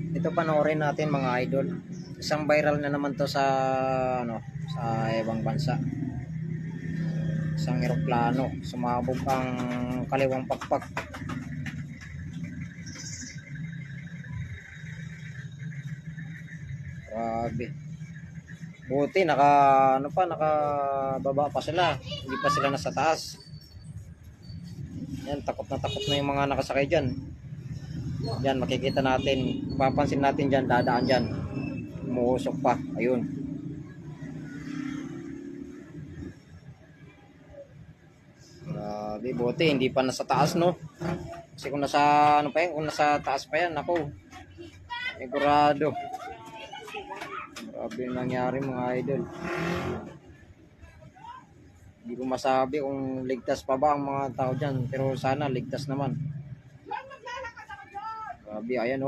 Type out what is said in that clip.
Ito panoorin natin mga idol. Isang viral na naman to sa sa ibang bansa. Isang eroplano sumabog ang kaliwang pakpak. Grabe. Buti nakababa pa sila. Hindi pa sila nasa taas. Yan, takot na yung mga nakasakay diyan. Yan, makikita natin, papansin natin diyan, dadaan diyan. Umuusok pa. Ayun. Grabe, buti hindi pa nasa taas, no? Kasi kung nasa kung nasa taas pa yan, ako. Sigurado. Grabe yung nangyari mga idol. Hindi ko masabi kung ligtas pa ba ang mga tao dyan, pero sana ligtas naman. Grabe, ayan, oh.